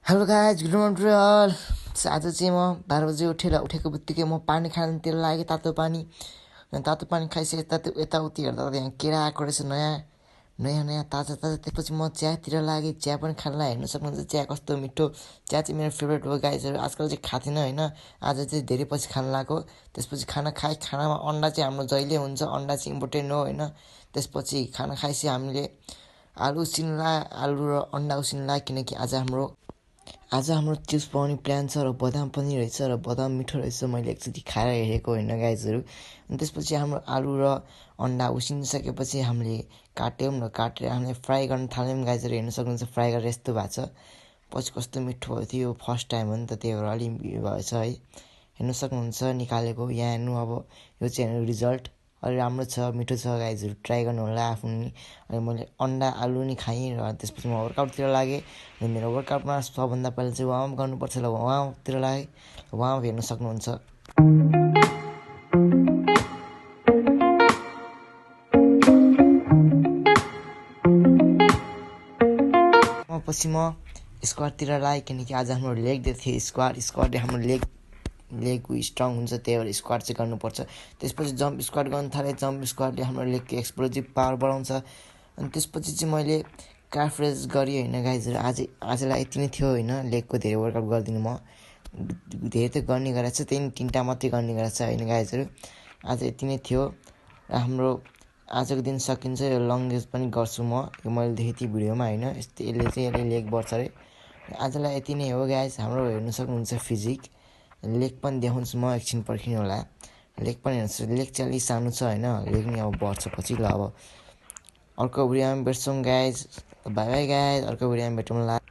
Hello guys good morning to all. आज चाहिँ म 12 बजे उठेको बित्तिकै म पानी खानतिर लागेँ, तातो पानी। अनि तातो पानी खाइसकेँ, यताउति हेर्दा यहाँ केरा आएको रहेछ, नयाँ ताजा त्यसपछि म चियातिर लागेँ, चिया पनि खान लागेँ। हेर्नु सक्नुहुन्छ चिया कस्तो मिठो। चिया चाहिँ मेरो फेभरेट हो गाइजहरू। आजकल चाहिँ खाँदिनँ होइन, आज चाहिँ धेरै पछि खान लागेको। त्यसपछि खाना खाएँ, खानामा अन्डा चाहिँ हाम्रो जहिले हुन्छ, अन्डा चाहिँ इम्पोर्टेन्ट हो होइन। त्यसपछि खाना खाएपछि हामीले आलु र अन्डा उसिन्ला, किनकि आज हाम्रो चिप्स पाउने प्लान छ र बदाम पनि रहेछ र बदाम मिठो रहेछ। मैले एकचोटि खाएर हेरेको होइन गाइजहरू। अनि त्यसपछि हाम्रो आलु र अन्डा उसिनिसकेपछि हामीले काट्यौँ र काटेर हामीले फ्राई गर्न थाल्यौँ गाइजहरू। हेर्नु सक्नुहुन्छ फ्राई गरेर यस्तो भएको छ। पछि कस्तो मिठो भएको थियो, फर्स्ट टाइम हो नि त, त्यही भएर अलिक भएछ है। हेर्नु सक्नुहुन्छ निकालेको, यहाँ हेर्नु अब यो चाहिँ हेर्नु रिजल्ट। अलि राम्रो छ, मिठो छ गाइजहरू, ट्राई गर्नु होला आफ्नो नि। अनि मैले अन्डा आलु नि खाएँ र त्यसपछि म वर्कआउटतिर लागेँ। अनि मेरो वर्कआउटमा सबभन्दा पहिला चाहिँ वार्मअप गर्नुपर्छ र वार्मअपतिर लागेँ। वार्मअप हेर्नु सक्नुहुन्छ। पछि म स्क्वाडतिर लागेँ, किनकि आज हाम्रो लेग डे थियो। स्क्वाडले हाम्रो लेग स्ट्रङ हुन्छ, त्यही भएर स्क्वाड चाहिँ गर्नुपर्छ। त्यसपछि जम्प स्क्वाड गर्न थालेँ। जम्प स्क्वाडले हाम्रो लेगको एक्सप्लोजिभ पावर बढाउँछ। अनि त्यसपछि चाहिँ मैले काफ रेज गरेँ होइन गाइजहरू। आजलाई यति नै थियो होइन, लेगको धेरै वर्कआउट गर्दिनँ म, धेरै त गर्ने गरेको छ, त्यही 3टा मात्रै गर्ने गरेको छ होइन गाइजहरू। आज यति नै थियो र हाम्रो आजको दिन सकिन्छ। यो लङ रेस पनि गर्छु म, यो मैले देखेको थिएँ भिडियोमा होइन। यसले लेग बढ्छ अरे। आजलाई यति नै हो गाइज। हाम्रो हेर्नु सक्नुहुन्छ फिजिक, लेग पनि देखाउँछु म, एकछिन पर्खिनु होला। लेग पनि हेर्छु, लेग चाहिँ अलिक सानो छ होइन, लेग नि अब बढ्छ पछि। ल अब अर्को भिडियोमा भेट्छौँ गाइज, बाई बाई गाइज, अर्को भिडियोमा भेटौँला।